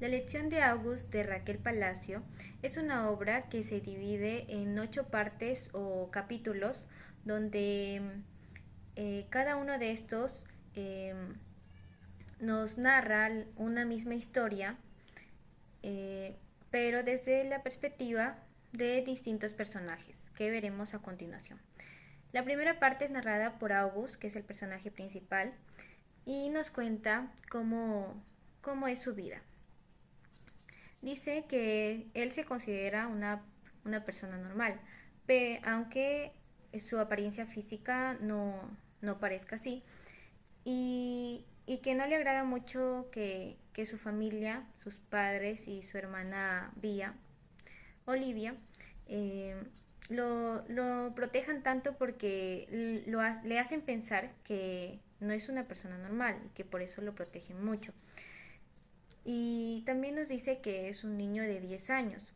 La elección de August de Raquel Palacio es una obra que se divide en 8 partes o capítulos donde cada uno de estos eh, nos narra una misma historia, eh, pero desde la perspectiva de distintos personajes que veremos a continuación. La primera parte es narrada por August, que es el personaje principal, y nos cuenta cómo es su vida. Dice que él se considera una persona normal, aunque su apariencia física no parezca así, y que no le agrada mucho que su familia, sus padres y su hermana Olivia, eh, lo protejan tanto porque le hacen pensar que no es una persona normal y que por eso lo protegen mucho. Y también nos dice que es un niño de 10 años,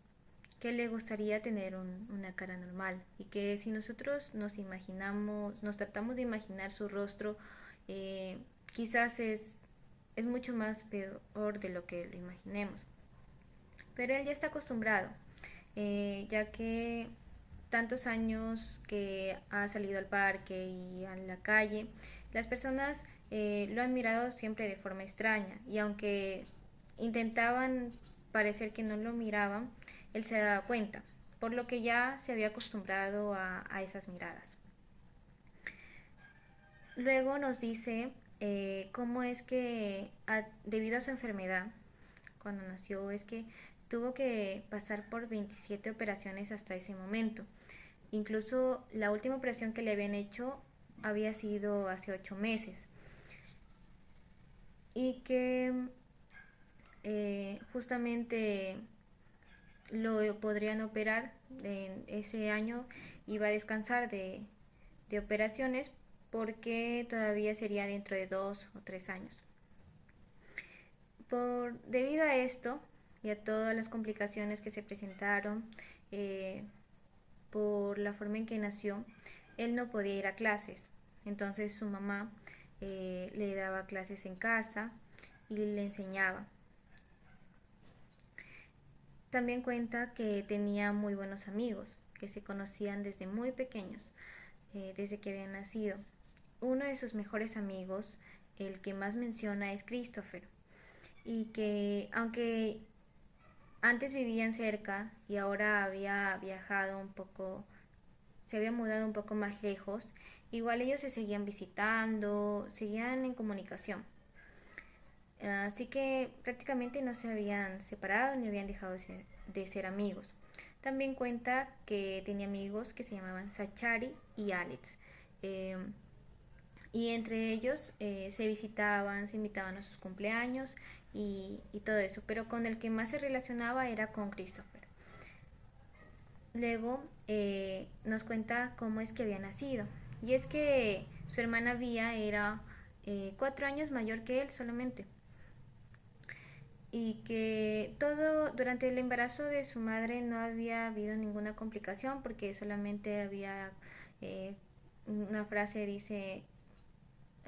que le gustaría tener una cara normal y que si nosotros nos tratamos de imaginar su rostro, eh, quizás es mucho más peor de lo que lo imaginemos. Pero él ya está acostumbrado, ya que tantos años que ha salido al parque y a la calle, las personas lo han mirado siempre de forma extraña y aunque intentaban parecer que no lo miraban, él se daba cuenta, por lo que ya se había acostumbrado a esas miradas. Luego nos dice cómo es que debido a su enfermedad, cuando nació, es que tuvo que pasar por 27 operaciones hasta ese momento. Incluso la última operación que le habían hecho había sido hace 8 meses. Y que justamente lo podrían operar en ese año, iba a descansar de operaciones porque todavía sería dentro de 2 o 3 años. Debido a esto y a todas las complicaciones que se presentaron eh, por la forma en que nació, él no podía ir a clases. Entonces su mamá le daba clases en casa y le enseñaba. También cuenta que tenía muy buenos amigos, que se conocían desde muy pequeños, desde que habían nacido. Uno de sus mejores amigos, el que más menciona, es Christopher, y que aunque antes vivían cerca y ahora había viajado un poco, se había mudado un poco más lejos, igual ellos se seguían visitando, seguían en comunicación. Así que prácticamente no se habían separado ni habían dejado de ser amigos. También cuenta que tenía amigos que se llamaban Sachari y Alex. Eh, y entre ellos se visitaban, se invitaban a sus cumpleaños y todo eso. Pero con el que más se relacionaba era con Christopher. Luego nos cuenta cómo es que había nacido. Y es que su hermana Vía era 4 años mayor que él solamente. Y que todo durante el embarazo de su madre no había habido ninguna complicación porque solamente había una frase dice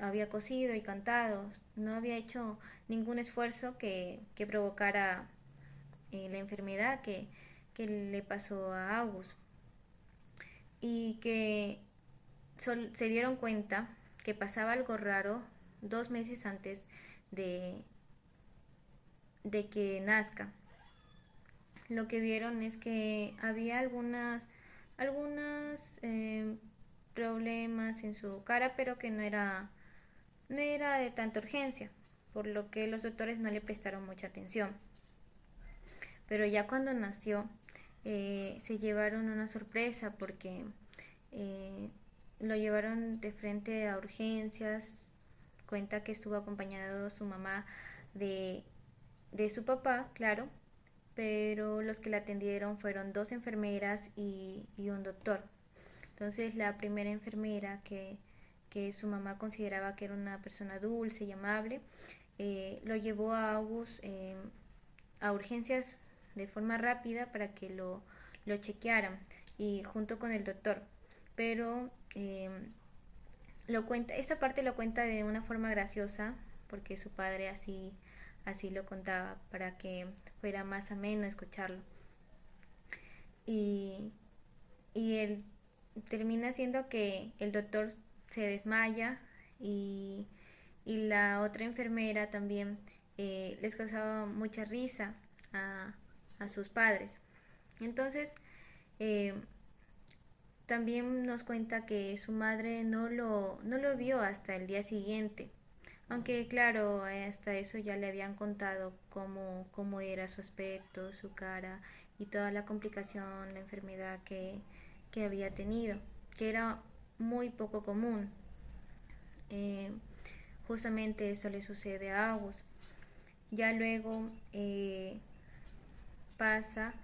había cosido y cantado, no había hecho ningún esfuerzo que provocara la enfermedad que le pasó a August y que se dieron cuenta que pasaba algo raro 2 meses antes de, de que nazca. Lo que vieron es que había algunas problemas en su cara, pero que no era de tanta urgencia, por lo que los doctores no le prestaron mucha atención. Pero ya cuando nació, se llevaron una sorpresa porque eh, lo llevaron de frente a urgencias. Cuenta que estuvo acompañado su mamá de, de su papá, claro, pero los que la atendieron fueron 2 enfermeras y un doctor. Entonces la primera enfermera que su mamá consideraba que era una persona dulce y amable, lo llevó a August a urgencias de forma rápida para que lo chequearan y junto con el doctor. Pero esta parte lo cuenta de una forma graciosa porque su padre así lo contaba para que fuera más ameno escucharlo. Y, y él termina siendo que el doctor se desmaya y, y la otra enfermera también les causaba mucha risa a, a sus padres. Entonces, eh, también nos cuenta que su madre no lo vio hasta el día siguiente. Aunque claro, hasta eso ya le habían contado cómo era su aspecto, su cara y toda la complicación, la enfermedad que había tenido, que era muy poco común. Eh, Justamente eso le sucede a August. Ya luego pasa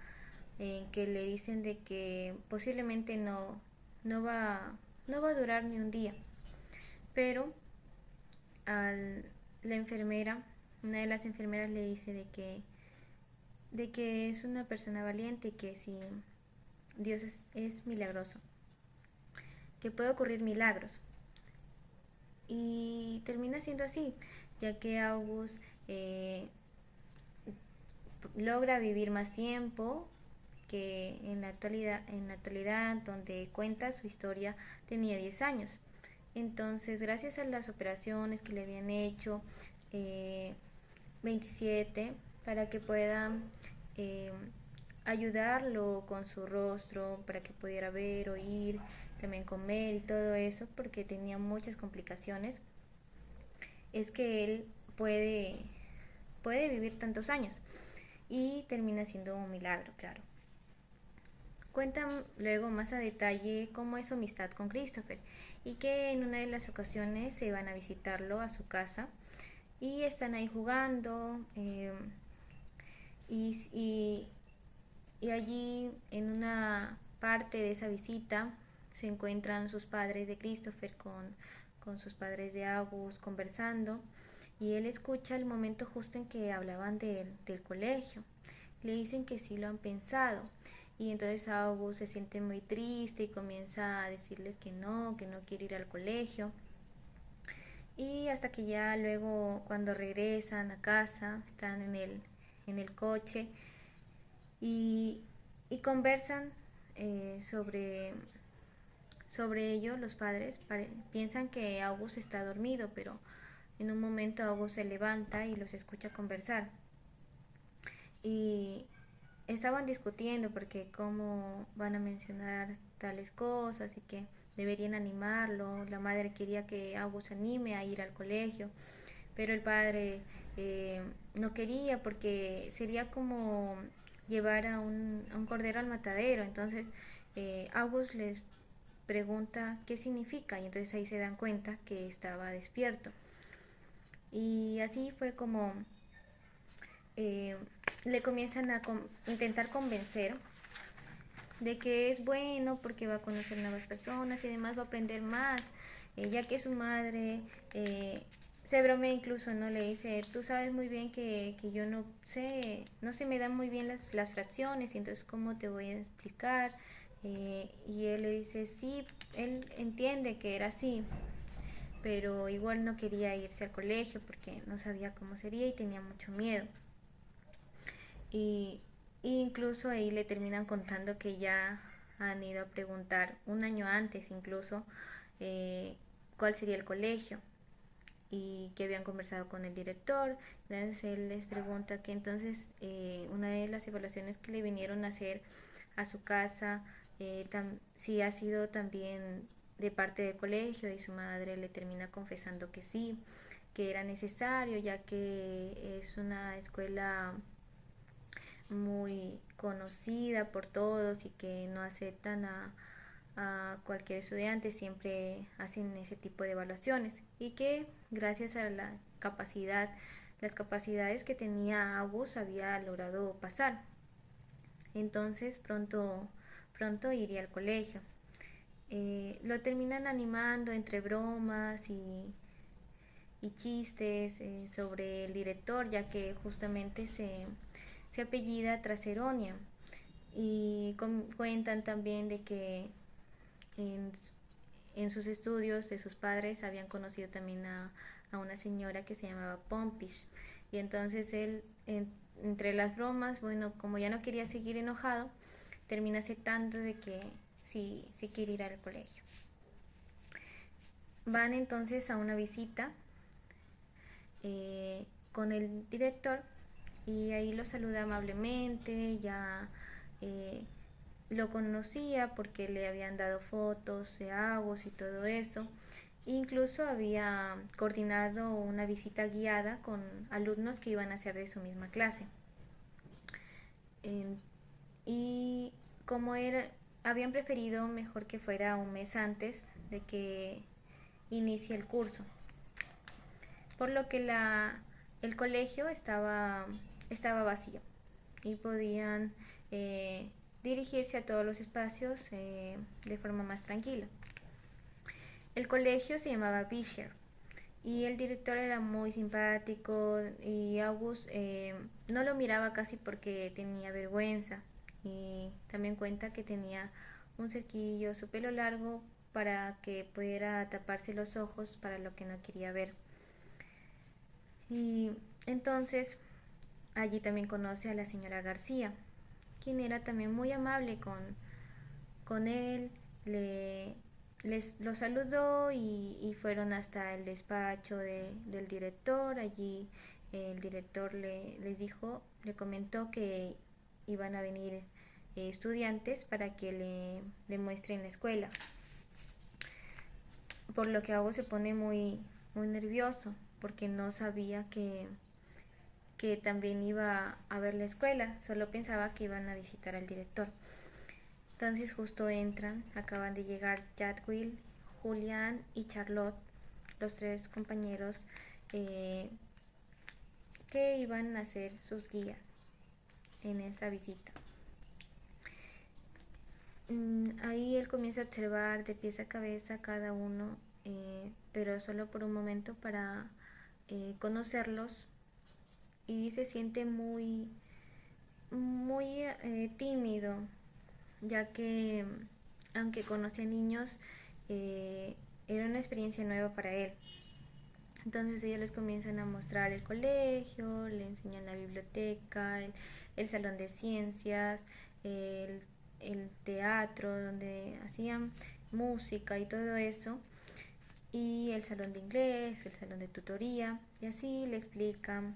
que le dicen de que posiblemente no, va, no va a durar ni un día, pero la enfermera, una de las enfermeras le dice de que es una persona valiente y que si Dios es milagroso, que puede ocurrir milagros. Y termina siendo así, ya que August logra vivir más tiempo que en la actualidad donde cuenta su historia tenía 10 años. Entonces, gracias a las operaciones que le habían hecho, eh, 27, para que puedan eh, ayudarlo con su rostro, para que pudiera ver, oír, también comer y todo eso, porque tenía muchas complicaciones, es que él puede vivir tantos años y termina siendo un milagro, claro. Cuentan luego más a detalle cómo es su amistad con Christopher y que en una de las ocasiones se van a visitarlo a su casa y están ahí jugando y, y, y allí en una parte de esa visita se encuentran sus padres de Christopher con sus padres de August conversando y él escucha el momento justo en que hablaban del colegio. Le dicen que sí lo han pensado y entonces August se siente muy triste y comienza a decirles que no quiere ir al colegio. Y hasta que ya luego cuando regresan a casa, están en el coche y, y conversan sobre ello. Los padres piensan que August está dormido, pero en un momento August se levanta y los escucha conversar. Y estaban discutiendo porque cómo van a mencionar tales cosas y que deberían animarlo. La madre quería que August anime a ir al colegio, pero el padre no quería porque sería como llevar a un cordero al matadero. Entonces August les pregunta qué significa y entonces ahí se dan cuenta que estaba despierto. Y así fue como eh, le comienzan a intentar convencer de que es bueno porque va a conocer nuevas personas y además va a aprender más, ya que su madre se bromea incluso, ¿no? Le dice, tú sabes muy bien que yo no se me dan muy bien las fracciones y entonces ¿cómo te voy a explicar? Y él le dice, sí, él entiende que era así, pero igual no quería irse al colegio porque no sabía cómo sería y tenía mucho miedo. Y, y incluso ahí le terminan contando que ya han ido a preguntar un año antes incluso eh, cuál sería el colegio y que habían conversado con el director. Entonces él les pregunta que entonces una de las evaluaciones que le vinieron a hacer a su casa si ha sido también de parte del colegio y su madre le termina confesando que sí, que era necesario ya que es una escuela muy conocida por todos y que no aceptan a cualquier estudiante, siempre hacen ese tipo de evaluaciones y que gracias a las capacidades que tenía August había logrado pasar. Entonces pronto iría al colegio. Lo terminan animando entre bromas y chistes sobre el director, ya que justamente se apellida Traseronia. Y cuentan también de que en, en sus estudios de sus padres habían conocido también a una señora que se llamaba Pompish Y entonces él, entre las bromas, bueno, como ya no quería seguir enojado, termina aceptando de que sí, sí quiere ir al colegio. Van entonces a una visita con el director y ahí lo saluda amablemente, ya lo conocía porque le habían dado fotos de Agus y todo eso. Incluso había coordinado una visita guiada con alumnos que iban a ser de su misma clase. Eh, y como era, habían preferido mejor que fuera un mes antes de que inicie el curso, por lo que el colegio estaba vacío y podían dirigirse a todos los espacios de forma más tranquila. El colegio se llamaba Bisher y el director era muy simpático y August no lo miraba casi porque tenía vergüenza, y también cuenta que tenía un cerquillo, su pelo largo para que pudiera taparse los ojos para lo que no quería ver. Y entonces allí también conoce a la señora García, quien era también muy amable con él, lo saludó y fueron hasta el despacho del director. Allí el director les dijo, le comentó que iban a venir estudiantes para que le muestren la escuela, por lo que Ago se pone muy nervioso porque no sabía que también iba a ver la escuela, solo pensaba que iban a visitar al director. Entonces justo entran, acaban de llegar Jadwill, Julián y Charlotte, los tres compañeros que iban a ser sus guías en esa visita. Ahí él comienza a observar de pies a cabeza cada uno, pero solo por un momento para conocerlos, y se siente muy tímido, ya que aunque conocía niños, era una experiencia nueva para él. Entonces ellos les comienzan a mostrar el colegio, le enseñan la biblioteca, el salón de ciencias, el, el teatro donde hacían música y todo eso, y el salón de inglés, el salón de tutoría, y así le explican.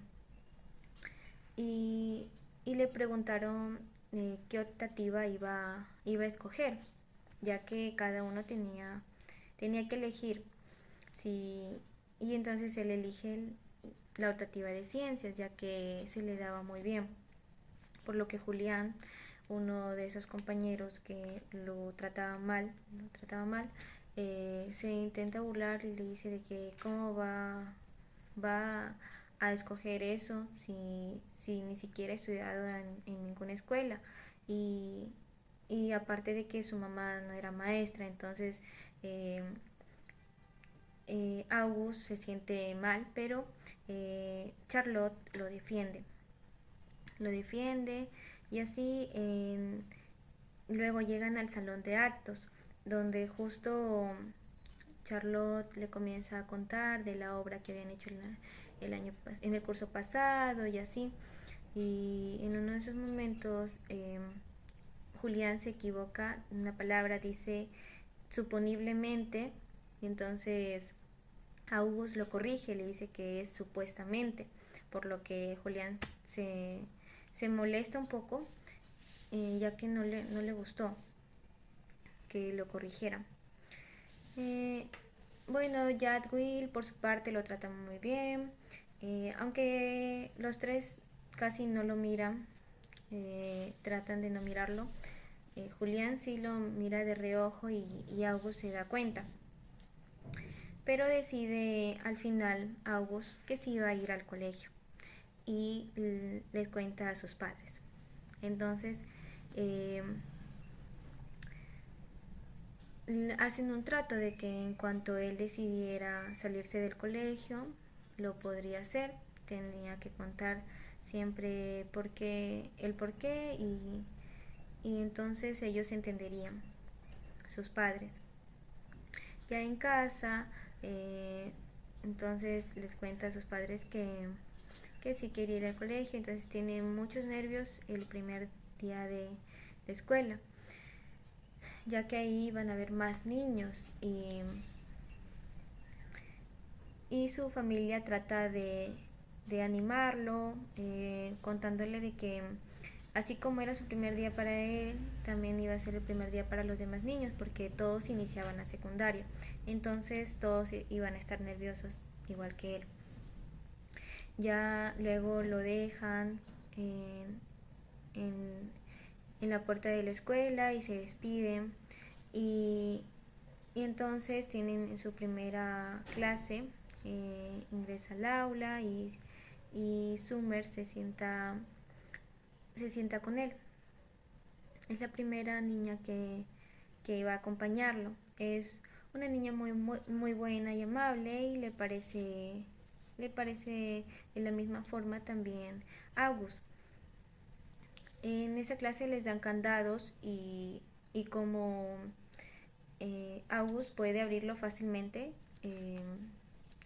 Y le preguntaron qué optativa iba a escoger, ya que cada uno tenía que elegir. Si, y entonces él elige la optativa de ciencias, ya que se le daba muy bien, por lo que Julián, uno de esos compañeros que lo trataba mal, se intenta burlar y le dice de que cómo va a escoger eso si ni siquiera ha estudiado en ninguna escuela, y, y aparte de que su mamá no era maestra. Entonces August se siente mal, pero Charlotte lo defiende, y así luego llegan al salón de actos, donde justo Charlotte le comienza a contar de la obra que habían hecho en el curso pasado y así. Y en uno de esos momentos Julián se equivoca, una palabra dice suponiblemente, y entonces August lo corrige, le dice que es supuestamente, por lo que Julián se molesta un poco, ya que no le gustó que lo corrigiera. Eh, bueno, Jadwill por su parte lo trata muy bien, aunque los tres casi no lo miran, tratan de no mirarlo. Julián sí lo mira de reojo y August se da cuenta, pero decide al final August que sí iba a ir al colegio y le cuenta a sus padres. Entonces eh, hacen un trato de que en cuanto él decidiera salirse del colegio, lo podría hacer. Tenía que contar siempre el por qué, y entonces ellos entenderían, sus padres. Ya en casa, entonces les cuenta a sus padres que que sí quería ir al colegio, entonces tiene muchos nervios el primer día de escuela, ya que ahí van a haber más niños y su familia trata de animarlo, contándole de que así como era su primer día para él, también iba a ser el primer día para los demás niños, porque todos iniciaban la secundaria, entonces todos iban a estar nerviosos igual que él. Ya luego lo dejan en, en la puerta de la escuela y se despiden y, y entonces tienen su primera clase, ingresa al aula y Summer se sienta con él. Es la primera niña que iba a acompañarlo. Es una niña muy buena y amable y le parece de la misma forma también August. En esa clase les dan candados y como August puede abrirlo fácilmente,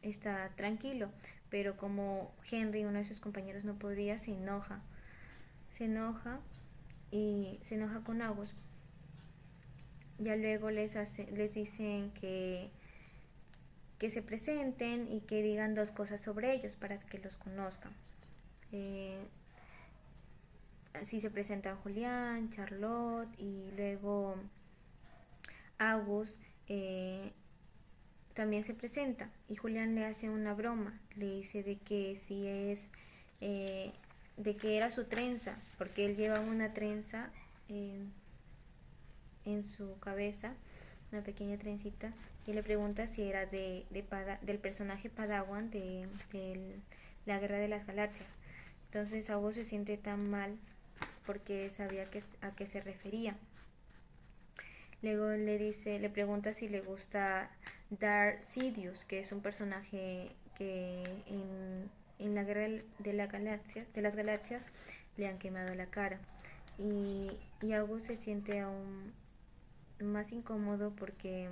está tranquilo, pero como Henry, uno de sus compañeros, no podía, se enoja y se enoja con August. Ya luego les dicen que se presenten y que digan dos cosas sobre ellos para que los conozcan. Así se presentan Julián, Charlotte y luego August también se presenta y Julián le hace una broma, le dice de que si es de que era su trenza, porque él lleva una trenza en su cabeza, una pequeña trencita, y le pregunta si era del personaje Padawan de la Guerra de las Galaxias. Entonces August se siente tan mal porque sabía a qué se refería. Luego le pregunta si le gusta Darth Sidious, que es un personaje que en la Guerra de las Galaxias le han quemado la cara. Y August se siente aún más incómodo porque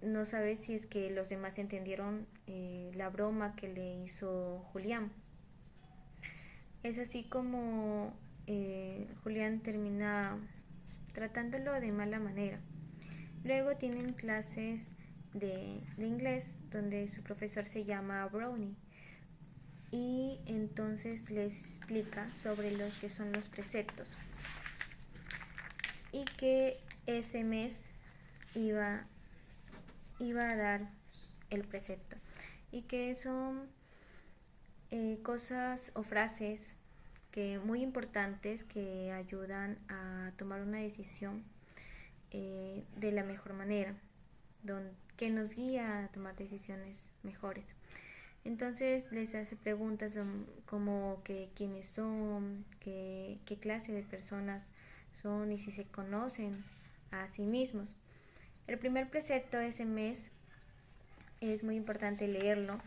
no sabe si es que los demás entendieron la broma que le hizo Julián. Es así como Julián termina tratándolo de mala manera. Luego tienen clases de inglés donde su profesor se llama Brownie y entonces les explica sobre lo que son los preceptos y que ese mes iba a dar el precepto y que son cosas o frases que muy importantes que ayudan a tomar una decisión de la mejor manera, que nos guía a tomar decisiones mejores. Entonces les hace preguntas como que quiénes son, qué clase de personas son y si se conocen a sí mismos. El primer precepto de ese mes es muy importante leerlo.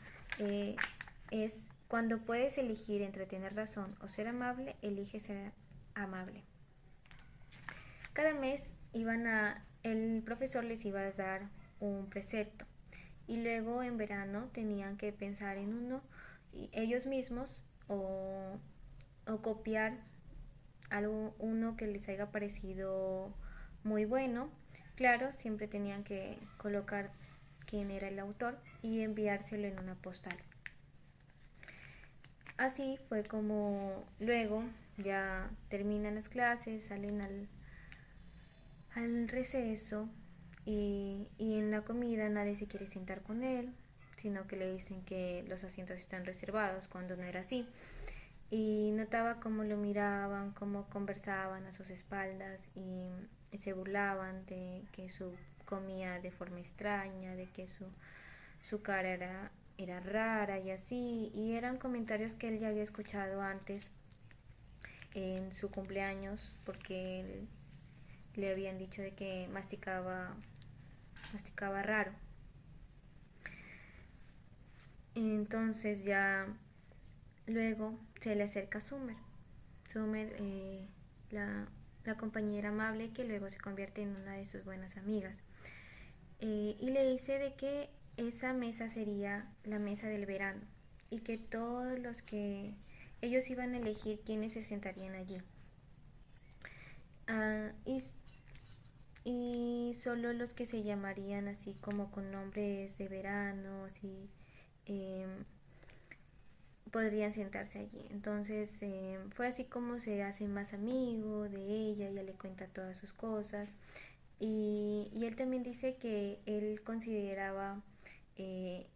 Es cuando puedes elegir entre tener razón o ser amable, elige ser amable. Cada mes el profesor les iba a dar un precepto y luego en verano tenían que pensar en uno ellos mismos o copiar uno que les haya parecido muy bueno. Claro, siempre tenían que colocar quién era el autor y enviárselo en una postal. Así fue como luego ya terminan las clases, salen al receso y en la comida nadie se quiere sentar con él, sino que le dicen que los asientos están reservados cuando no era así. Y notaba cómo lo miraban, cómo conversaban a sus espaldas y se burlaban de que comía de forma extraña, de que su cara era rara y así. Y eran comentarios que él ya había escuchado antes en su cumpleaños, porque él le habían dicho de que masticaba raro. Entonces ya luego se le acerca Summer, la compañera amable que luego se convierte en una de sus buenas amigas, y le dice de que esa mesa sería la mesa del verano, y que todos los que ellos iban a elegir quiénes se sentarían allí. Ah, y solo los que se llamarían así como con nombres de verano, así, eh, podrían sentarse allí. Entonces fue así como se hace más amigo de ella, ella le cuenta todas sus cosas y él también dice que él consideraba, eh,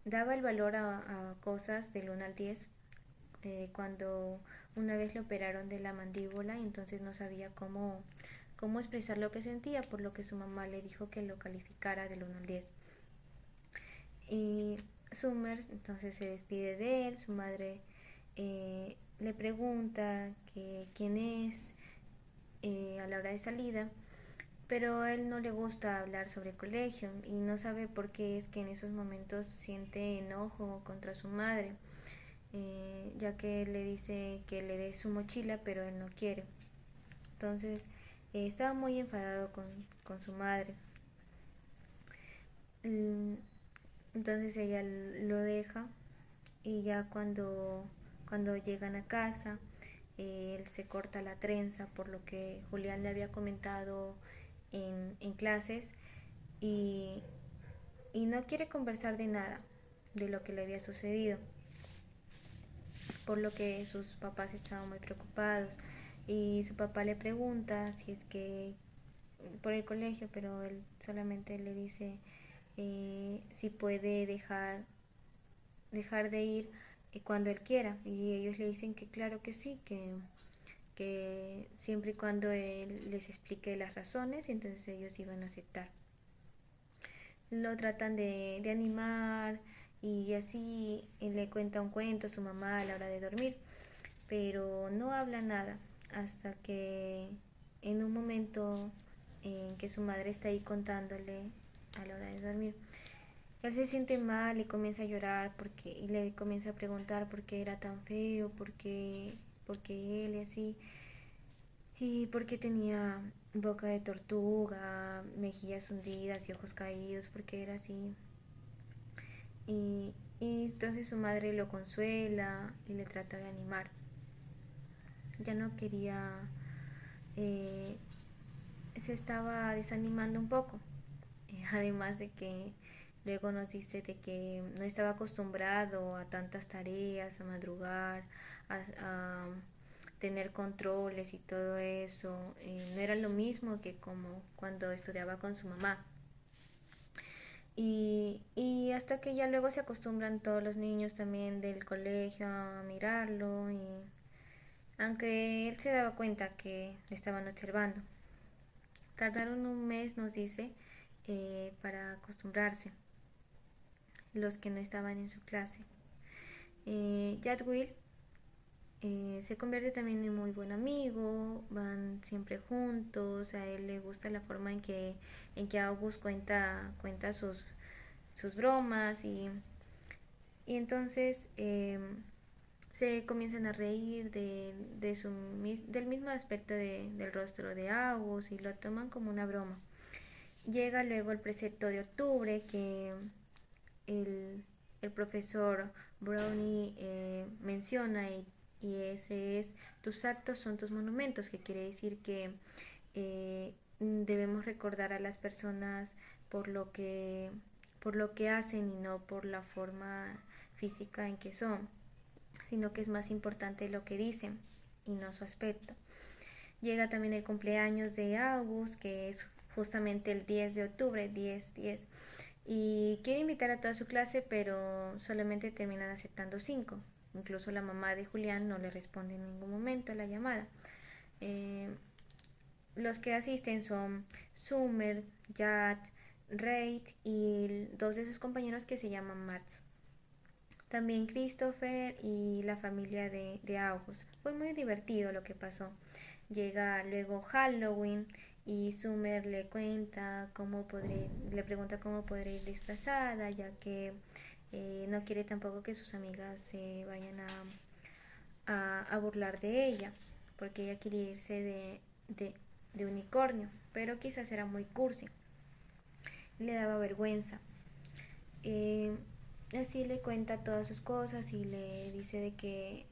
daba el valor a cosas del 1 al 10, cuando una vez le operaron de la mandíbula y entonces no sabía cómo expresar lo que sentía, por lo que su mamá le dijo que lo calificara del 1 al 10. Y Summer entonces se despide de él, su madre le pregunta que quién es, a la hora de salida, pero a él no le gusta hablar sobre el colegio y no sabe por qué es que en esos momentos siente enojo contra su madre, ya que él le dice que le dé su mochila, pero él no quiere. Entonces estaba muy enfadado con su madre. Mm, Entonces ella lo deja y ya cuando llegan a casa, él se corta la trenza por lo que Julián le había comentado en clases y, y no quiere conversar de nada de lo que le había sucedido, por lo que sus papás estaban muy preocupados y su papá le pregunta si es que por el colegio, pero él solamente le dice si puede dejar de ir cuando él quiera, y ellos le dicen que claro que sí, que siempre y cuando él les explique las razones, entonces ellos iban a aceptar. Lo tratan de animar y así le cuenta un cuento a su mamá a la hora de dormir, pero no habla nada hasta que en un momento en que su madre está ahí contándole a la hora de dormir, él se siente mal y comienza a llorar y le comienza a preguntar por qué era tan feo, por qué él y así, y por qué tenía boca de tortuga, mejillas hundidas y ojos caídos, porque era así. Y entonces su madre lo consuela y le trata de animar. Ya no quería, eh, se estaba desanimando un poco. Además de que luego nos dice de que no estaba acostumbrado a tantas tareas, a madrugar, a tener controles y todo eso. No era lo mismo que como cuando estudiaba con su mamá. Y hasta que ya luego se acostumbran todos los niños también del colegio a mirarlo, y aunque él se daba cuenta que le estaban observando. Tardaron un mes, nos dice, para acostumbrarse los que no estaban en su clase. Jadwill se convierte también en muy buen amigo, van siempre juntos, a él le gusta la forma en que August cuenta sus bromas, y entonces se comienzan a reír del mismo aspecto del rostro de August y lo toman como una broma. Llega luego el precepto de octubre, que el, el profesor Brownie menciona, y ese es: tus actos son tus monumentos, que quiere decir que debemos recordar a las personas por lo que hacen y no por la forma física en que son, sino que es más importante lo que dicen y no su aspecto. Llega también el cumpleaños de August, que es justamente el 10 de octubre, 10-10, y quiere invitar a toda su clase, pero solamente terminan aceptando 5. Incluso la mamá de Julián no le responde en ningún momento a la llamada. Eh, los que asisten son Summer, Jad, Reid y dos de sus compañeros que se llaman Mats. También Christopher y la familia de August. Fue muy divertido lo que pasó. Llega luego Halloween y Summer le pregunta cómo podría ir disfrazada, ya que no quiere tampoco que sus amigas se vayan a burlar de ella, porque ella quiere irse de unicornio, pero quizás era muy cursi, le daba vergüenza. así le cuenta todas sus cosas y le dice de que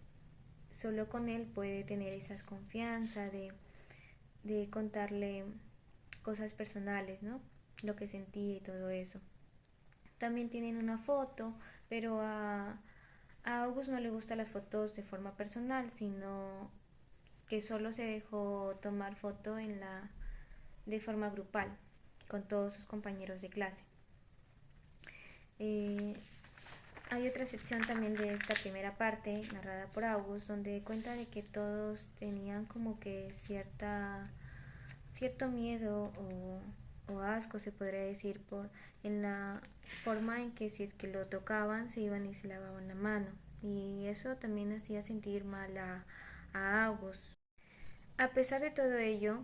solo con él puede tener esa confianza de contarle cosas personales, ¿no? Lo que sentía y todo eso. También tienen una foto, pero a August no le gustan las fotos de forma personal, sino que solo se dejó tomar foto de forma grupal con todos sus compañeros de clase. Eh, Hay otra sección también de esta primera parte, narrada por August, donde cuenta de que todos tenían como que cierto miedo o asco, se podría decir, en la forma en que si es que lo tocaban se iban y se lavaban la mano. Y eso también hacía sentir mal a August. A pesar de todo ello,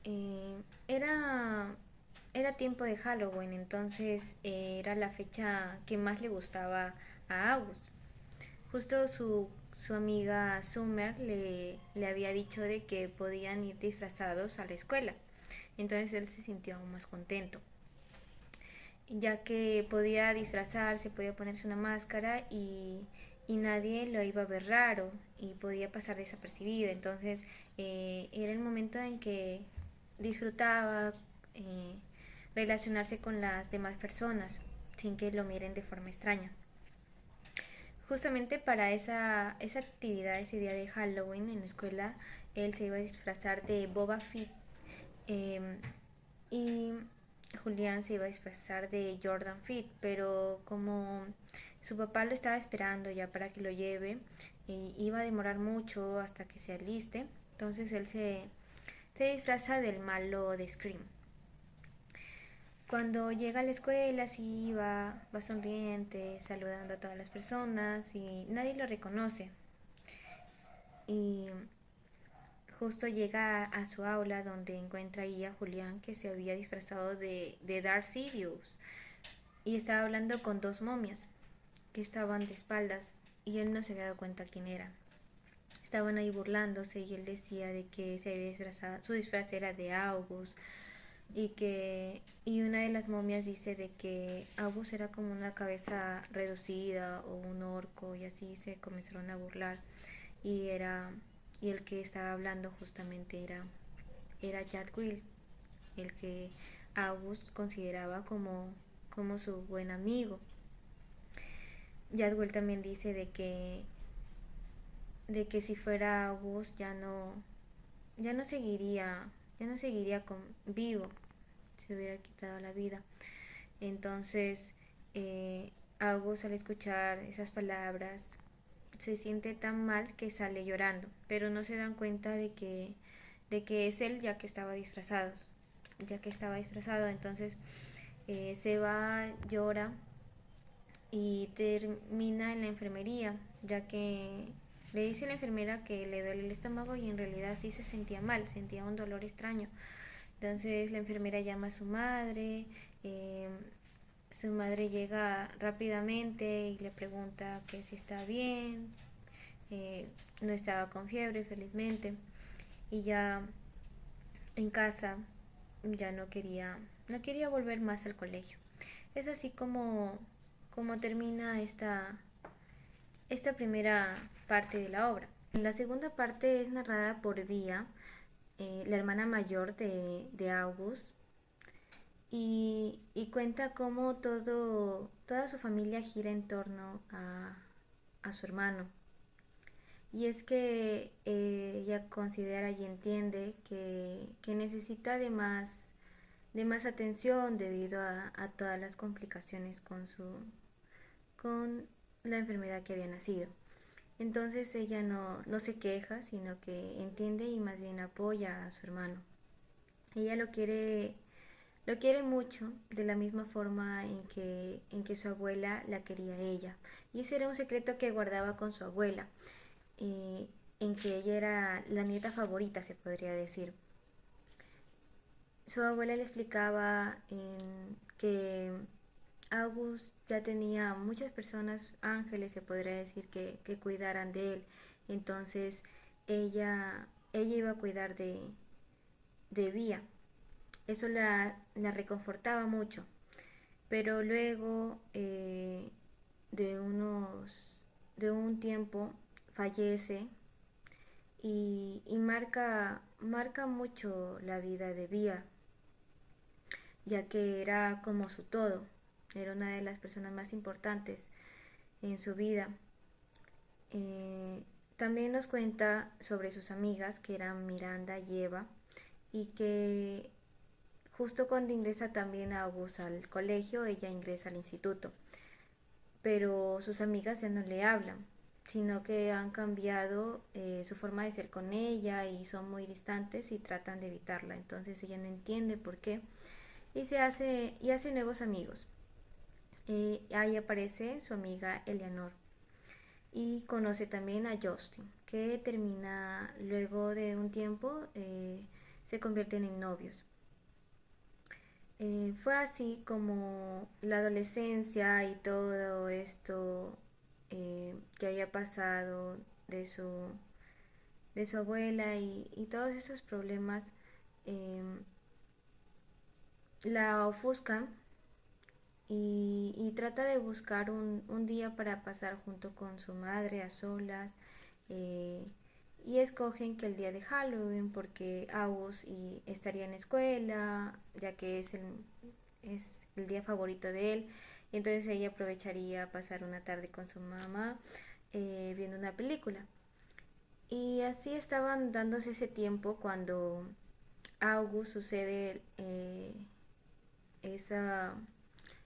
eh, era, era tiempo de Halloween, entonces era la fecha que más le gustaba a August. Justo su amiga Summer le había dicho de que podían ir disfrazados a la escuela. Entonces él se sintió aún más contento, ya que podía disfrazarse, podía ponerse una máscara y nadie lo iba a ver raro y podía pasar desapercibido. Entonces era el momento en que disfrutaba eh, relacionarse con las demás personas sin que lo miren de forma extraña. Justamente para esa actividad, ese día de Halloween en la escuela, él se iba a disfrazar de Boba Fett y Julián se iba a disfrazar de Jordan Fett, pero como su papá lo estaba esperando ya para que lo lleve, iba a demorar mucho hasta que se aliste, entonces él se disfraza del malo de Scream. Cuando llega a la escuela, sí va sonriente, saludando a todas las personas y nadie lo reconoce. Y justo llega a su aula donde encuentra ahí a Julián que se había disfrazado de Darth Sidious y estaba hablando con dos momias que estaban de espaldas y él no se había dado cuenta quién eran. Estaban ahí burlándose y él decía de que se había disfrazado, su disfraz era de August y una de las momias dice de que August era como una cabeza reducida o un orco y así se comenzaron a burlar y era y el que estaba hablando justamente era Jadwill, el que August consideraba como su buen amigo. Jadwill también dice de que si fuera August ya no seguiría vivo, se hubiera quitado la vida. Entonces August, al escuchar esas palabras, se siente tan mal que sale llorando, pero no se dan cuenta de que es él ya que estaba disfrazado. Entonces se va, llora y termina en la enfermería, ya que le dice a la enfermera que le duele el estómago y en realidad sí se sentía mal, sentía un dolor extraño. Entonces la enfermera llama a su madre llega rápidamente y le pregunta que si está bien, no estaba con fiebre felizmente y ya en casa ya no quería volver más al colegio. Es así como termina esta primera parte de la obra. La segunda parte es narrada por Vía, la hermana mayor de August, y cuenta cómo toda su familia gira en torno a su hermano. Y es que ella considera y entiende que necesita de más atención debido a todas las complicaciones con la enfermedad que había nacido. Entonces ella no se queja, sino que entiende y más bien apoya a su hermano. Ella lo quiere mucho, de la misma forma en que su abuela la quería a ella. Y ese era un secreto que guardaba con su abuela, eh, en que ella era la nieta favorita, se podría decir. Su abuela le explicaba que August ya tenía muchas personas, ángeles se podría decir, que cuidaran de él. Entonces ella iba a cuidar de Vía. Eso la reconfortaba mucho. Pero luego de de un tiempo fallece y marca mucho la vida de Bia, ya que era como su todo, era una de las personas más importantes en su vida. Eh, También nos cuenta sobre sus amigas, que eran Miranda y Eva, y que justo cuando ingresa también a August al colegio, ella ingresa al instituto, pero sus amigas ya no le hablan, sino que han cambiado su forma de ser con ella y son muy distantes y tratan de evitarla. Entonces ella no entiende por qué y hace nuevos amigos. Ahí aparece su amiga Eleanor y conoce también a Justin, que termina luego de un tiempo, se convierten en novios. Fue así como la adolescencia y todo esto que había pasado de de su abuela y todos esos problemas eh, la ofuscan y trata de buscar un día para pasar junto con su madre a solas, eh, y escogen que el día de Halloween porque August estaría en la escuela, ya que es el día favorito de él, y entonces ella aprovecharía pasar una tarde con su mamá viendo una película. Y así estaban dándose ese tiempo cuando a August sucede esa,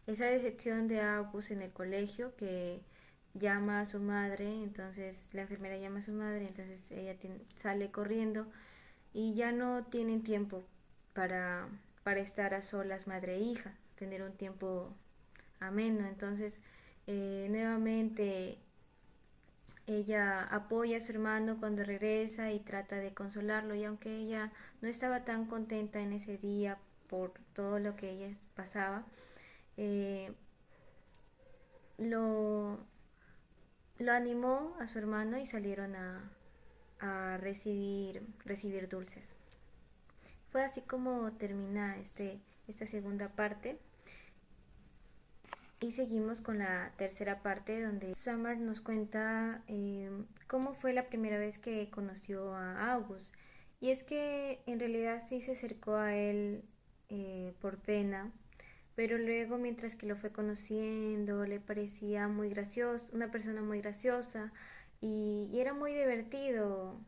esa decepción de August en el colegio, que llama a su madre, entonces la enfermera llama a su madre, entonces sale corriendo y ya no tienen tiempo para, para estar a solas madre e hija, tener un tiempo ameno. Entonces nuevamente ella apoya a su hermano cuando regresa y trata de consolarlo, y aunque ella no estaba tan contenta en ese día por todo lo que ella pasaba, eh, lo, lo animó a su hermano y salieron a recibir dulces. Fue así como termina esta segunda parte. Y seguimos con la tercera parte, donde Summer nos cuenta cómo fue la primera vez que conoció a August. Y es que en realidad sí se acercó a él por pena, pero luego mientras que lo fue conociendo le parecía muy gracioso, una persona muy graciosa, y era muy divertido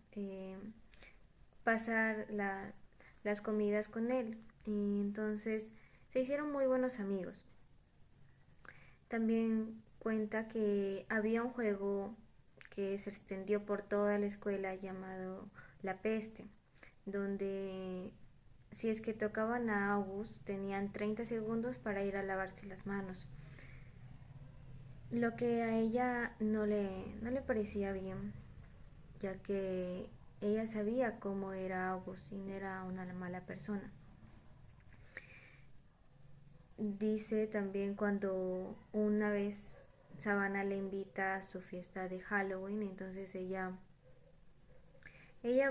pasar las comidas con él. Y entonces se hicieron muy buenos amigos. También cuenta que había un juego que se extendió por toda la escuela llamado La Peste, donde si es que tocaban a August tenían 30 segundos para ir a lavarse las manos, lo que a ella no le parecía bien, ya que ella sabía cómo era August y no era una mala persona. Dice también cuando una vez Savannah le invita a su fiesta de Halloween, entonces ella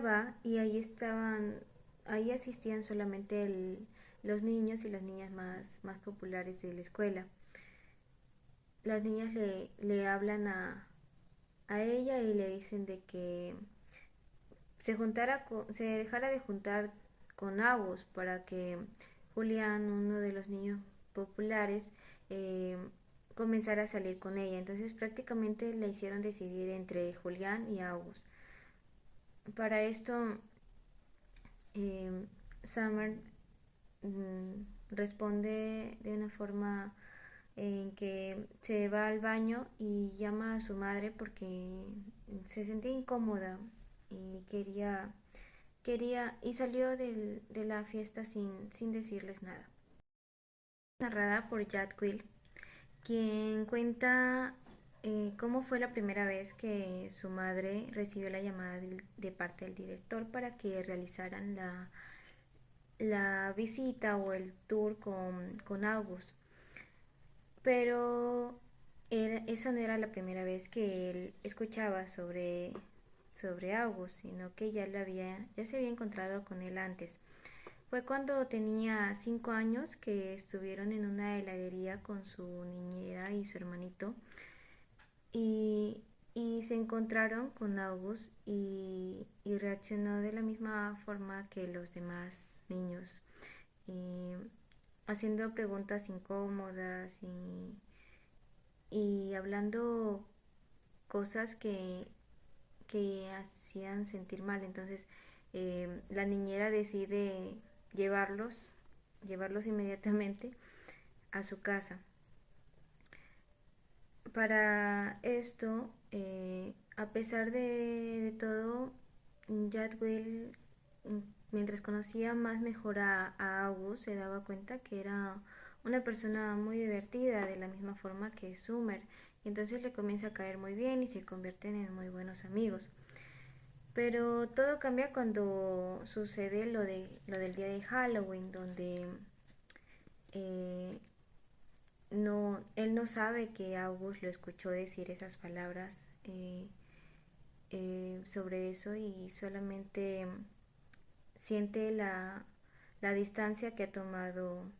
va y ahí asistían solamente los niños y las niñas más populares de la escuela. Las niñas le hablan a ella y le dicen de que se dejara de juntar con Agus para que Julián, uno de los niños populares, eh, comenzara a salir con ella. Entonces prácticamente la hicieron decidir entre Julián y Agus. Para esto, eh, Summer responde de una forma en que se va al baño y llama a su madre porque se sentía incómoda y y salió de la fiesta sin decirles nada. Narrada por Jack Quill, quien cuenta cómo fue la primera vez que su madre recibió la llamada de parte del director para que realizaran la visita o el tour con August. Pero esa no era la primera vez que él escuchaba sobre August, sino que ya se había encontrado con él antes. Fue cuando tenía 5 años que estuvieron en una heladería con su niñera y su hermanito, y, y se encontraron con August y reaccionó de la misma forma que los demás niños, y haciendo preguntas incómodas y hablando cosas que hacían sentir mal. Entonces la niñera decide llevarlos, llevarlos inmediatamente a su casa. Para esto, a pesar de todo, Jadwell, mientras conocía más mejor a August, se daba cuenta que era una persona muy divertida, de la misma forma que Summer. Y entonces le comienza a caer muy bien y se convierten en muy buenos amigos. Pero todo cambia cuando sucede lo del día de Halloween, donde eh, no, él no sabe que August lo escuchó decir esas palabras sobre eso, y solamente siente la distancia que ha tomado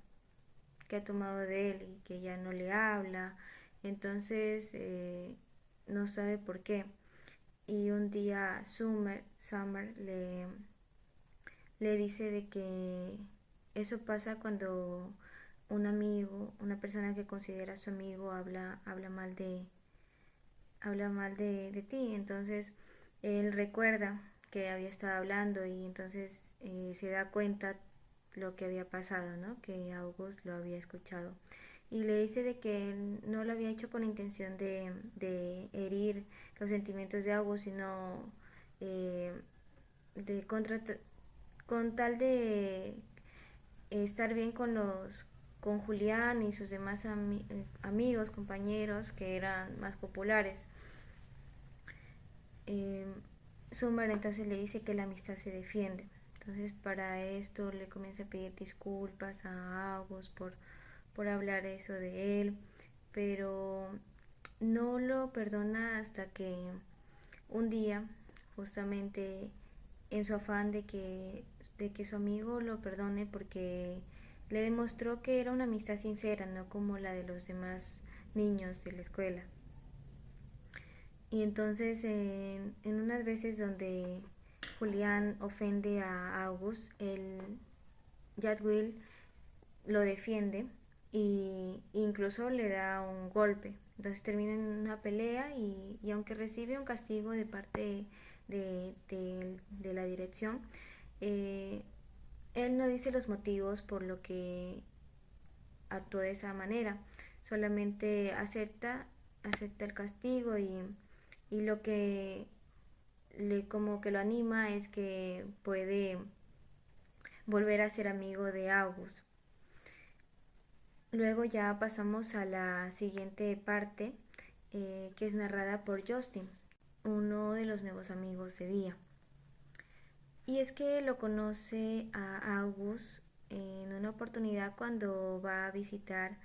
de él y que ya no le habla. Entonces no sabe por qué. Y un día Summer le dice de que eso pasa cuando un amigo, una persona que considera su amigo, habla mal de ti. Entonces él recuerda que había estado hablando, y entonces se da cuenta lo que había pasado, ¿no? Que August lo había escuchado. Y le dice de que él no lo había hecho con la intención de herir los sentimientos de August, sino eh, de contra, con tal de estar bien con Julián y sus demás amigos, compañeros que eran más populares. Eh, Summer entonces le dice que la amistad se defiende. Entonces para esto le comienza a pedir disculpas a August por hablar eso de él, pero no lo perdona hasta que un día, justamente en su afán de que su amigo lo perdone, porque le demostró que era una amistad sincera, no como la de los demás niños de la escuela. Y entonces en unas veces donde Julián ofende a August, Jadwell lo defiende y incluso le da un golpe. Entonces termina en una pelea, y aunque recibe un castigo de parte de la dirección, eh, él no dice los motivos por lo que actuó de esa manera, solamente acepta el castigo, y lo que como que lo anima es que puede volver a ser amigo de August. Luego ya pasamos a la siguiente parte, que es narrada por Justin, uno de los nuevos amigos de Vía. Y es que lo conoce a August en una oportunidad cuando va a visitar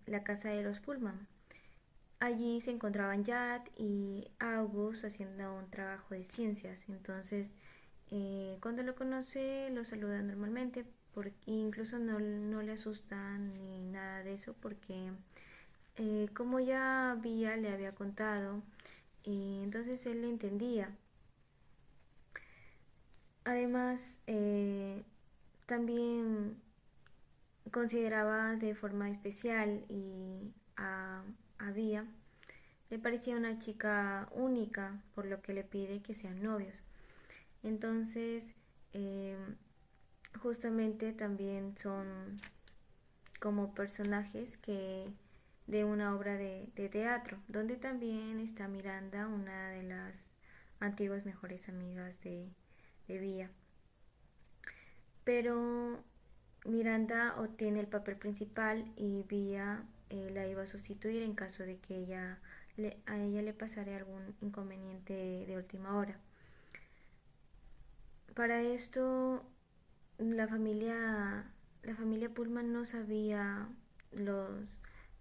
la casa de los Pullman. Allí se encontraban Jad y August haciendo un trabajo de ciencias. Entonces, cuando lo conoce, lo saluda normalmente, porque incluso no le asustan ni nada de eso, porque como ya Vía le había contado, entonces él le entendía. Además, también consideraba de forma especial a Vía. Le parecía una chica única, por lo que le pide que sean novios. Entonces, eh, justamente también son como personajes que de una obra de teatro, donde también está Miranda, una de las antiguas mejores amigas de Vía. Pero Miranda obtiene el papel principal, y Vía la iba a sustituir en caso de que a ella le pasara algún inconveniente de última hora. Para esto, la familia, la familia Pullman no sabía los,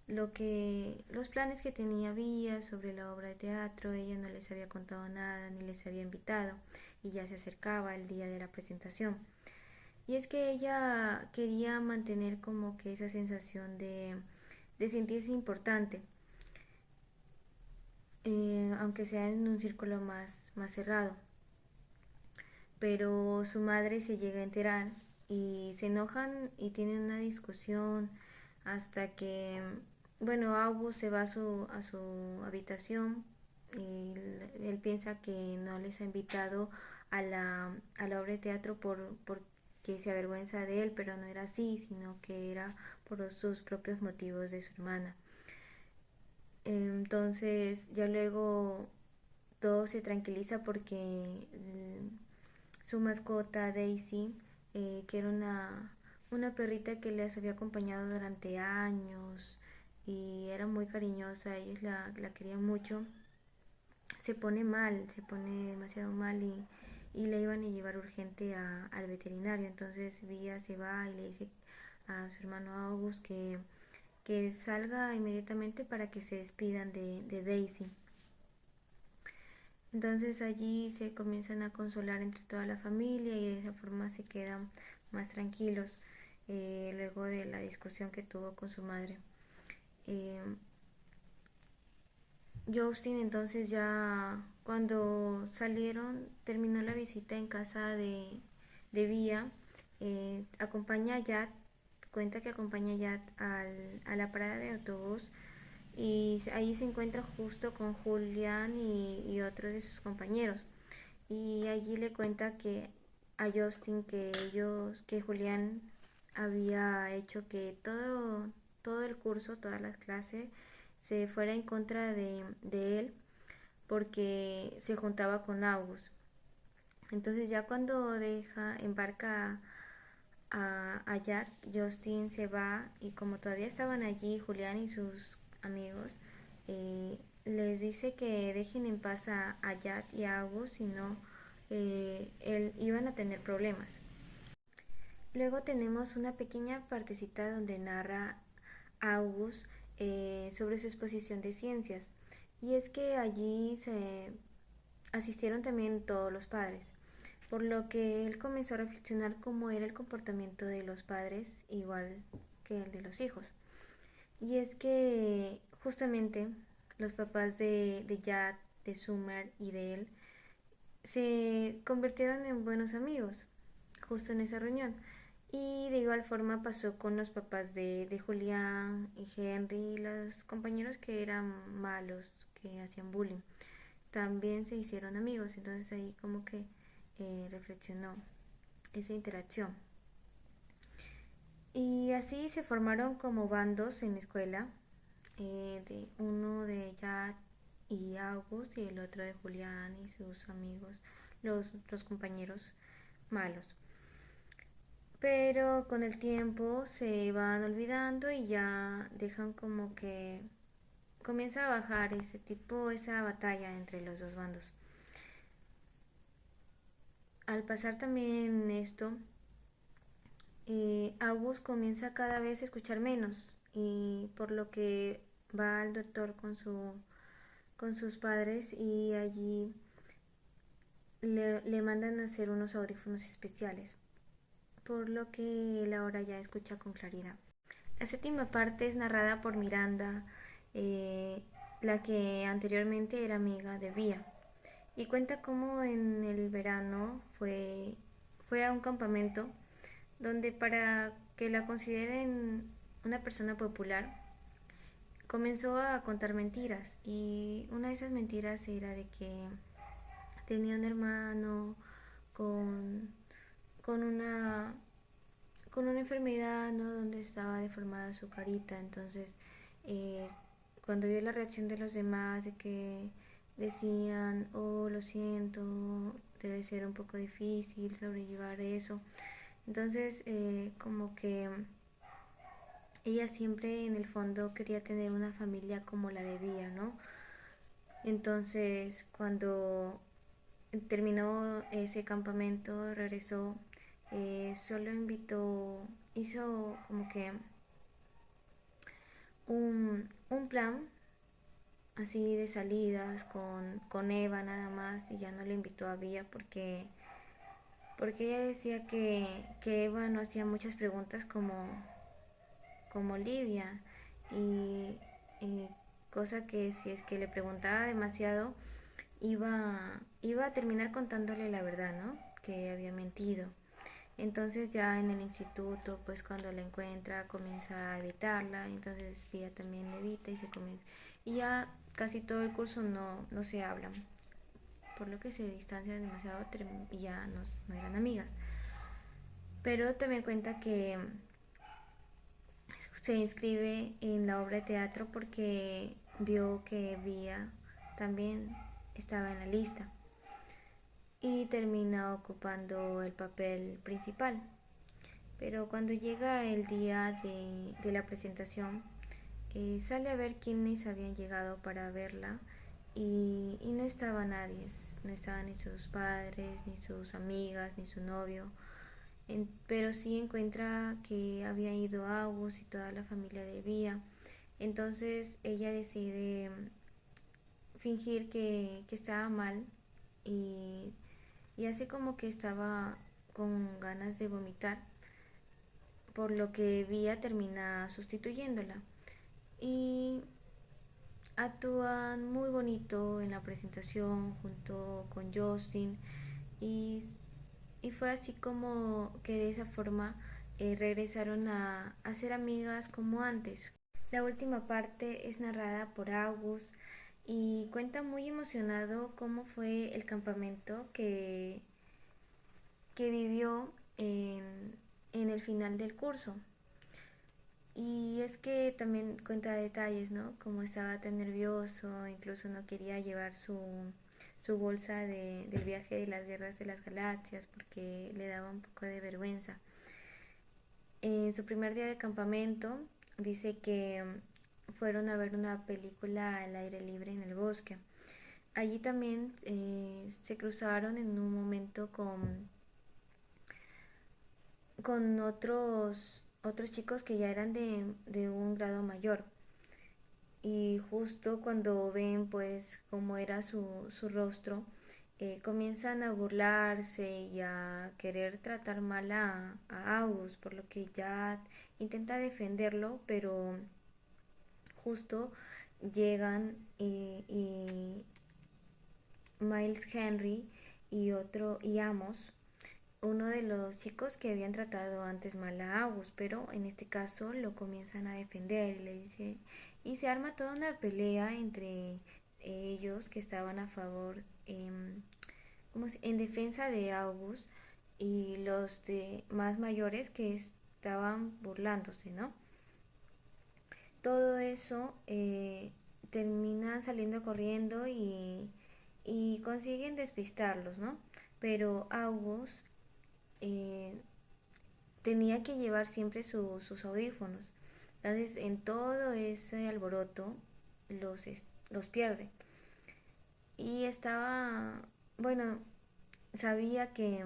los planes que tenía Vía sobre la obra de teatro. Ella no les había contado nada ni les había invitado, y ya se acercaba el día de la presentación. Y es que ella quería mantener como que esa sensación de sentirse importante. aunque sea en un círculo más cerrado. Pero su madre se llega a enterar y se enojan y tienen una discusión hasta que, bueno, August se va a su habitación y él piensa que no les ha invitado a la obra de teatro porque se avergüenza de él, pero no era así, sino que era por sus propios motivos de su hermana. Entonces ya luego todo se tranquiliza porque su mascota Daisy, que era una perrita que les había acompañado durante años y era muy cariñosa, ellos la querían mucho, se pone mal, se pone demasiado mal y la iban a llevar urgente al veterinario. Entonces Vía se va y le dice a su hermano August que salga inmediatamente para que se despidan de Daisy. Entonces allí se comienzan a consolar entre toda la familia y de esa forma se quedan más tranquilos luego de la discusión que tuvo con su madre. Eh, Justin entonces ya cuando salieron terminó la visita en casa de Vía, acompaña a Yat, cuenta que acompaña a Yat a la parada de autobús y ahí se encuentra justo con Julián y otros de sus compañeros y allí le cuenta que a Justin que Julián había hecho que todo el curso, todas las clases se fuera en contra de él porque se juntaba con August. Entonces ya cuando embarca a Jack, Justin se va y como todavía estaban allí Julián y sus amigos, les dice que dejen en paz a Jack y a August, si no, iban a tener problemas. Luego tenemos una pequeña partecita donde narra August sobre su exposición de ciencias. Y es que allí se asistieron también todos los padres, por lo que él comenzó a reflexionar cómo era el comportamiento de los padres igual que el de los hijos. Y es que justamente los papás de Jad, de Summer y de él se convirtieron en buenos amigos justo en esa reunión. Y de igual forma pasó con los papás de Julián y Henry, los compañeros que eran malos, que hacían bullying. También se hicieron amigos, entonces ahí como que reflexionó esa interacción. Y así se formaron como bandos en la escuela, de uno de Jad y August y el otro de Julián y sus amigos, los compañeros malos. Pero con el tiempo se van olvidando y ya dejan como que comienza a bajar esa batalla entre los dos bandos. Al pasar también esto, August comienza cada vez a escuchar menos y por lo que va al doctor con sus padres y allí le mandan a hacer unos audífonos especiales, por lo que él ahora ya escucha con claridad. La séptima parte es narrada por Miranda, eh, la que anteriormente era amiga de Vía, y cuenta cómo en el verano fue a un campamento donde para que la consideren una persona popular, comenzó a contar mentiras y una de esas mentiras era de que tenía un hermano con, con una con una enfermedad, ¿no? Donde estaba deformada su carita. Entonces, eh, cuando vio la reacción de los demás, de que decían, oh, lo siento, debe ser un poco difícil sobrellevar eso. Entonces, como que ella siempre en el fondo quería tener una familia como la debía, ¿no? Entonces, cuando terminó ese campamento, regresó, solo hizo como que un plan así de salidas con Eva nada más y ya no le invitó a Vía porque ella decía que Eva no hacía muchas preguntas como Olivia y cosa que si es que le preguntaba demasiado, iba a terminar contándole la verdad, ¿no? Que había mentido. Entonces ya en el instituto, pues cuando la encuentra, comienza a evitarla, entonces ella también le evita y se comienza. Y ya casi todo el curso no se hablan, por lo que se distancian demasiado y ya no eran amigas. Pero también cuenta que se inscribe en la obra de teatro porque vio que Vía también estaba en la lista y termina ocupando el papel principal. Pero cuando llega el día de la presentación, sale a ver quiénes habían llegado para verla y no estaba nadie, no estaban ni sus padres, ni sus amigas, ni su novio, pero sí encuentra que había ido August y toda la familia de Vía. Entonces ella decide fingir que estaba mal y, y hace como que estaba con ganas de vomitar, por lo que Vía termina sustituyéndola. Y actúan muy bonito en la presentación junto con Justin y, y fue así como que de esa forma regresaron a ser amigas como antes. La última parte es narrada por August y cuenta muy emocionado cómo fue el campamento que vivió en el final del curso. Y es que también cuenta detalles, ¿no? Como estaba tan nervioso, incluso no quería llevar su bolsa del viaje de las guerras de las galaxias porque le daba un poco de vergüenza. En su primer día de campamento dice que fueron a ver una película al aire libre en el bosque. Allí también se cruzaron en un momento con otros chicos que ya eran de un grado mayor. Y justo cuando ven pues cómo era su rostro, comienzan a burlarse y a querer tratar mal a August, por lo que ya intenta defenderlo, pero justo llegan Miles Henry y Amos, uno de los chicos que habían tratado antes mal a August, pero en este caso lo comienzan a defender y le dice, y se arma toda una pelea entre ellos que estaban a favor, en defensa de August, y los de más mayores que estaban burlándose, ¿no? Todo eso terminan saliendo corriendo y consiguen despistarlos, ¿no? Pero August eh, tenía que llevar siempre sus audífonos. Entonces, en todo ese alboroto, los pierde. Y estaba, bueno, sabía que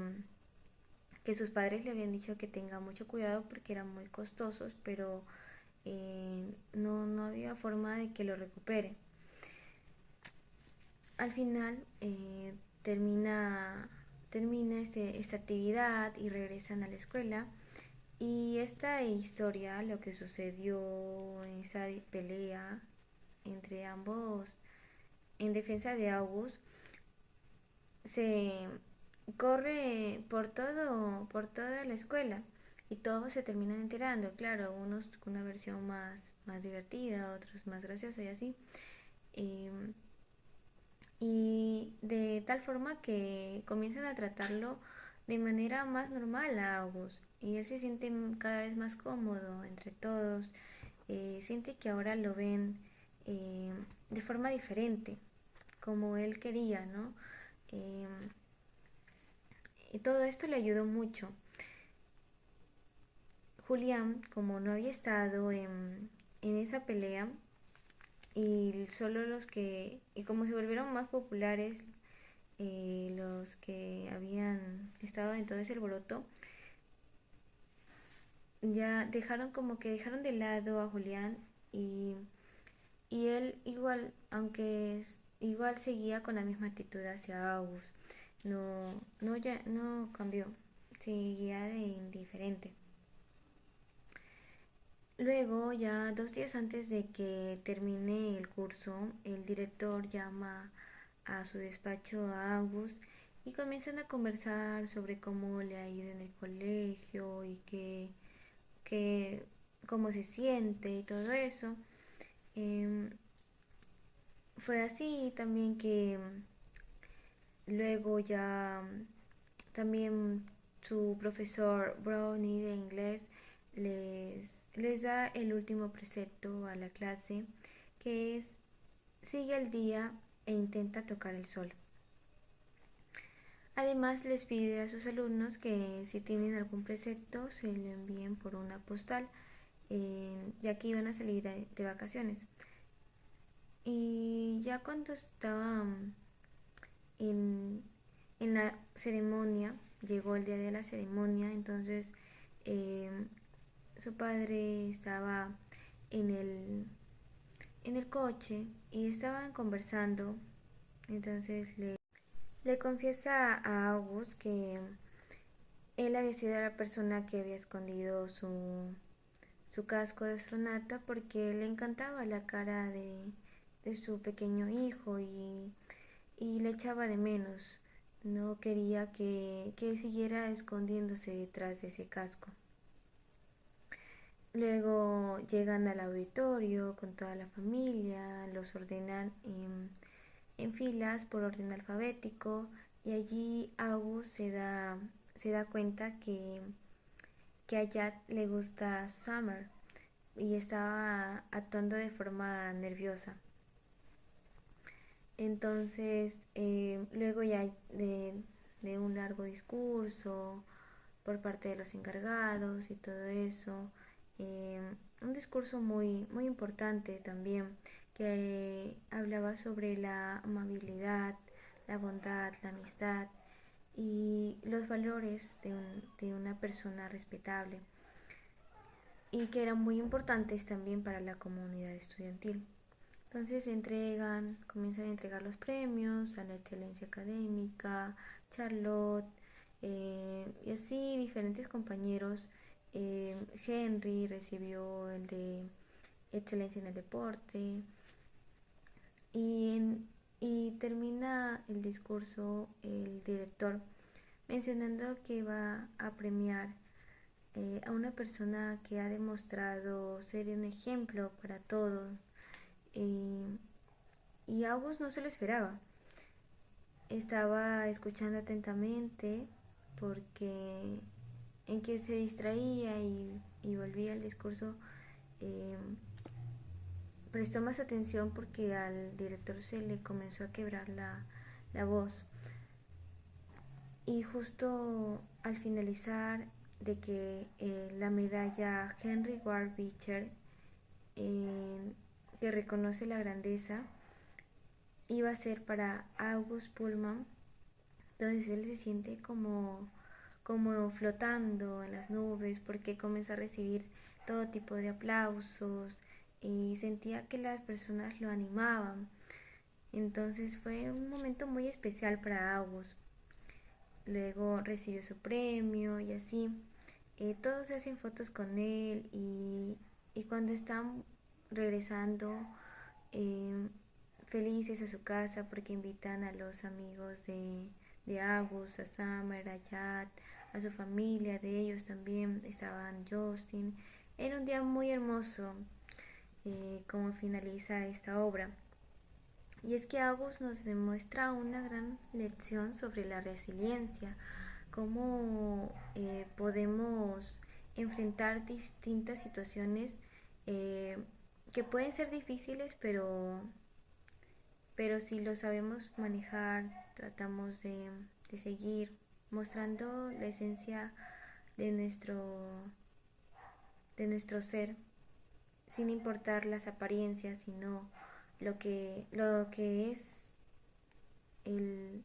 sus padres le habían dicho que tenga mucho cuidado porque eran muy costosos, pero no había forma de que lo recupere. Al final termina esta actividad y regresan a la escuela. Y esta historia, lo que sucedió en esa pelea entre ambos en defensa de August, se corre por toda la escuela y todos se terminan enterando, claro, unos con una versión más divertida, otros más graciosa y así. Eh, y de tal forma que comienzan a tratarlo de manera más normal a August y él se siente cada vez más cómodo entre todos, siente que ahora lo ven eh, de forma diferente, como él quería, ¿no? Eh, y todo esto le ayudó mucho. Julián, como no había estado en esa pelea, y solo y como se volvieron más populares los que habían estado en todo ese alboroto, ya dejaron de lado a Julián y, y él igual, igual seguía con la misma actitud hacia August, no cambió, seguía de indiferente. Luego, ya 2 días antes de que termine el curso, el director llama a su despacho a August y comienzan a conversar sobre cómo le ha ido en el colegio y que cómo se siente y todo eso. Em, Fue así también que luego ya también su profesor Brownie de inglés les da el último precepto a la clase, que es: sigue el día e intenta tocar el sol. Además, les pide a sus alumnos que si tienen algún precepto se lo envíen por una postal, ya que iban a salir de vacaciones. Y ya cuando estaba en, en la ceremonia, llegó el día de la ceremonia, entonces eh, su padre estaba en en el coche y estaban conversando. Entonces le confiesa a August que él había sido la persona que había escondido su casco de astronauta porque le encantaba la cara de su pequeño hijo y le echaba de menos. No quería que siguiera escondiéndose detrás de ese casco. Luego llegan al auditorio con toda la familia, los ordenan en filas por orden alfabético y allí August se da cuenta que a Jack le gusta Summer y estaba actuando de forma nerviosa. Entonces, luego ya de un largo discurso por parte de los encargados y todo eso, eh, un discurso muy importante también que hablaba sobre la amabilidad, la bondad, la amistad y los valores de una persona respetable y que eran muy importantes también para la comunidad estudiantil. Entonces comienzan a entregar los premios a la excelencia académica, Charlotte, y así diferentes compañeros. Henry recibió el de excelencia en el deporte y, y termina el discurso el director mencionando que va a premiar a una persona que ha demostrado ser un ejemplo para todos. Y, y August no se lo esperaba. Estaba escuchando atentamente porque en que se distraía y volvía al discurso, eh, prestó más atención porque al director se le comenzó a quebrar la voz. Y justo al finalizar de que la medalla Henry Ward Beecher, eh, que reconoce la grandeza, iba a ser para August Pullman, entonces él se siente como flotando en las nubes porque comenzó a recibir todo tipo de aplausos y sentía que las personas lo animaban. Entonces fue un momento muy especial para August. Luego recibió su premio y así. Todos hacen fotos con él y cuando están regresando eh, felices a su casa porque invitan a los amigos de August, a Summer, a Jad, a su familia, de ellos también estaban Justin. Era un día muy hermoso como finaliza esta obra. Y es que August nos demuestra una gran lección sobre la resiliencia, cómo podemos enfrentar distintas situaciones que pueden ser difíciles, pero si lo sabemos manejar, tratamos de seguir mostrando la esencia de de nuestro ser, sin importar las apariencias, sino lo que es el,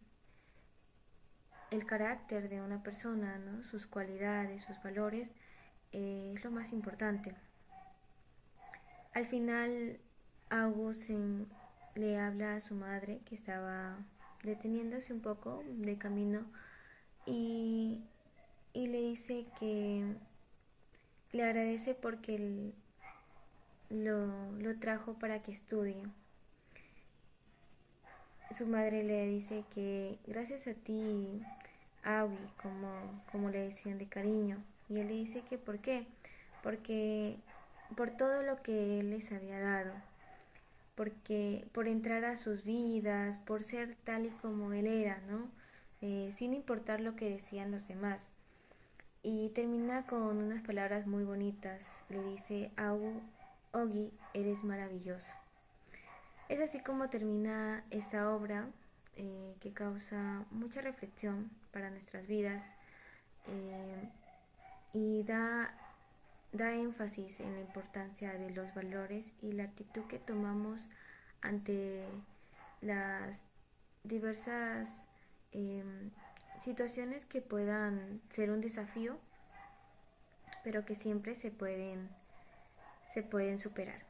el carácter de una persona, ¿no? Sus cualidades, sus valores, es lo más importante. Al final, August le habla a su madre que estaba deteniéndose un poco de camino y le dice que le agradece porque lo trajo para que estudie. Su madre le dice que gracias a ti, Aui, como le decían de cariño. Y él le dice que ¿por qué? Porque por todo lo que él les había dado, porque por entrar a sus vidas, por ser tal y como él era, ¿no? Sin importar lo que decían los demás. Y termina con unas palabras muy bonitas. Le dice, Ogi, eres maravilloso. Es así como termina esta obra que causa mucha reflexión para nuestras vidas eh, y da énfasis en la importancia de los valores y la actitud que tomamos ante las diversas eh, situaciones que puedan ser un desafío, pero que siempre se pueden superar.